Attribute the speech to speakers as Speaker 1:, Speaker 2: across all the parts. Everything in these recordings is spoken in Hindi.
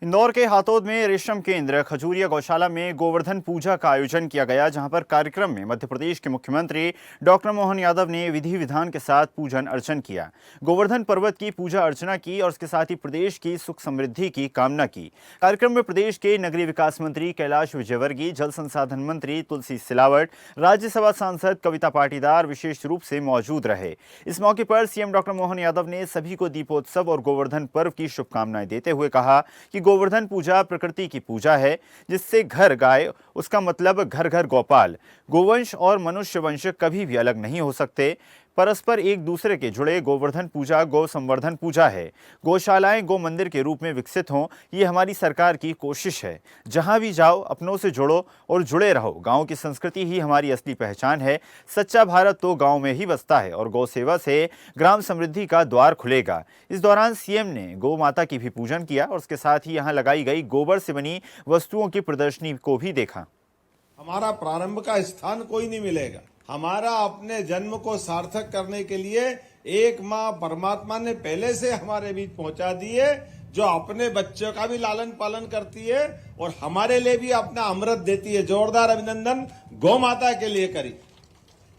Speaker 1: इंदौर के हातोद में रेशम केंद्र खजूरिया गौशाला में गोवर्धन पूजा का आयोजन किया गया, जहां पर कार्यक्रम में मध्य प्रदेश के मुख्यमंत्री डॉक्टर मोहन यादव ने विधि विधान के साथ पूजन अर्चन किया। गोवर्धन पर्वत की पूजा अर्चना की और उसके साथ ही प्रदेश की सुख समृद्धि की कामना की। कार्यक्रम में प्रदेश के नगरीय विकास मंत्री कैलाश विजयवर्गीय, जल संसाधन मंत्री तुलसी सिलावट, राज्यसभा सांसद कविता पाटीदार विशेष रूप से मौजूद रहे। इस मौके पर सीएम डॉक्टर मोहन यादव ने सभी को दीपोत्सव और गोवर्धन पर्व की शुभकामनाएं देते हुए कहा कि गोवर्धन पूजा प्रकृति की पूजा है, जिससे घर गाय, उसका मतलब घर घर गौपाल। गोवंश और मनुष्य वंश कभी भी अलग नहीं हो सकते, परस्पर एक दूसरे के जुड़े गोवर्धन पूजा गौ संवर्धन पूजा है। गौशालाएं गौ मंदिर के रूप में विकसित हों, ये हमारी सरकार की कोशिश है। जहां भी जाओ अपनों से जुड़ो और जुड़े रहो। गांव की संस्कृति ही हमारी असली पहचान है। सच्चा भारत तो गांव में ही बसता है और गौ सेवा से ग्राम समृद्धि का द्वार खुलेगा। इस दौरान सीएम ने गौ माता की भी पूजन किया और उसके साथ ही यहाँ लगाई गई गोबर से बनी वस्तुओं की प्रदर्शनी को भी देखा।
Speaker 2: हमारा प्रारंभ का स्थान कोई नहीं मिलेगा। हमारा अपने जन्म को सार्थक करने के लिए एक माँ परमात्मा ने पहले से हमारे बीच पहुंचा दी है, जो अपने बच्चों का भी लालन पालन करती है और हमारे लिए भी अपना अमृत देती है। जोरदार अभिनंदन गौ माता के लिए करी,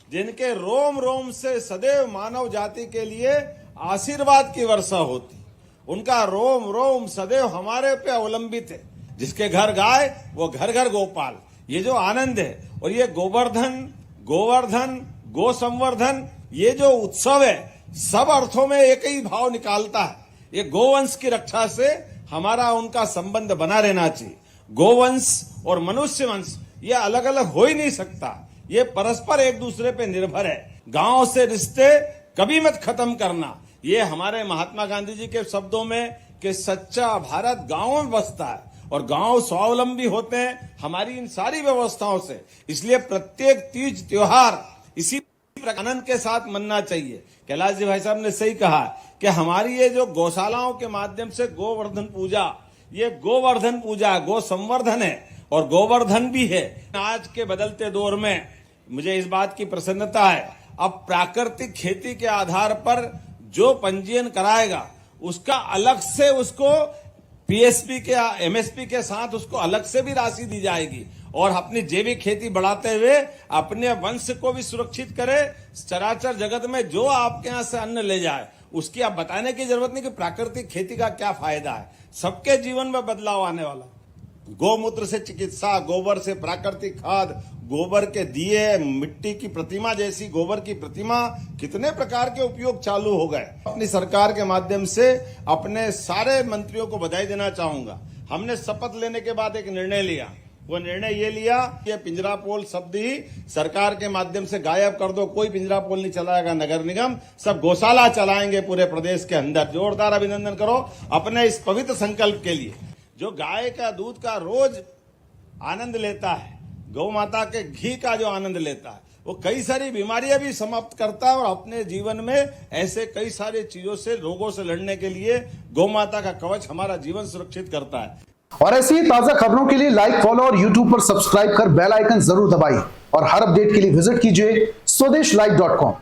Speaker 2: जिनके रोम रोम से सदैव मानव जाति के लिए आशीर्वाद की वर्षा होती। उनका रोम रोम सदैव हमारे पे अवलंबित है। जिसके घर गाय वो घर घर गोपाल। ये जो आनंद है और ये गोवर्धन गो संवर्धन, ये जो उत्सव है सब अर्थों में एक ही भाव निकालता है। ये गोवंश की रक्षा से हमारा उनका संबंध बना रहना चाहिए। गोवंश और मनुष्य वंश ये अलग अलग हो ही नहीं सकता, ये परस्पर एक दूसरे पे निर्भर है। गांव से रिश्ते कभी मत खत्म करना, ये हमारे महात्मा गांधी जी के शब्दों में कि सच्चा भारत गांव में बसता है और गांव स्वावलंबी होते हैं हमारी इन सारी व्यवस्थाओं से। इसलिए प्रत्येक तीज त्योहार इसी आनंद के साथ मनना चाहिए। कैलाश जी भाई साहब ने सही कहा कि हमारी ये जो गौशालाओं के माध्यम से गोवर्धन पूजा, ये गोवर्धन पूजा गो संवर्धन है और गोवर्धन भी है। आज के बदलते दौर में मुझे इस बात की प्रसन्नता है, अब प्राकृतिक खेती के आधार पर जो पंजीयन कराएगा उसका अलग से उसको पीएसपी के एमएसपी के साथ उसको अलग से भी राशि दी जाएगी और अपनी जैविक खेती बढ़ाते हुए अपने वंश को भी सुरक्षित करे। चराचर जगत में जो आपके यहाँ से अन्न ले जाए उसकी आप बताने की जरूरत नहीं कि प्राकृतिक खेती का क्या फायदा है। सबके जीवन में बदलाव आने वाला। गौमूत्र से चिकित्सा, गोबर से प्राकृतिक खाद, गोबर के दिए, मिट्टी की प्रतिमा जैसी गोबर की प्रतिमा, कितने प्रकार के उपयोग चालू हो गए। अपनी सरकार के माध्यम से अपने सारे मंत्रियों को बधाई देना चाहूंगा। हमने शपथ लेने के बाद एक निर्णय लिया। वो निर्णय ये लिया कि पिंजरा पोल शब्द ही सरकार के माध्यम से गायब कर दो। कोई पिंजरा पोल नहीं चलाएगा नगर निगम, सब गौशाला चलाएंगे पूरे प्रदेश के अंदर। जोरदार अभिनंदन करो अपने इस पवित्र संकल्प के लिए। जो गाय का दूध का रोज आनंद लेता है, गौ माता के घी का जो आनंद लेता है, वो कई सारी बीमारियां भी समाप्त करता है और अपने जीवन में ऐसे कई सारी चीजों से, रोगों से लड़ने के लिए गौ माता का कवच हमारा जीवन सुरक्षित करता है।
Speaker 3: और ऐसी ही ताजा खबरों के लिए लाइक, फॉलो और यूट्यूब पर सब्सक्राइब कर बेल आइकन जरूर दबाइए और हर अपडेट के लिए विजिट कीजिए स्वदेशलाइव.com।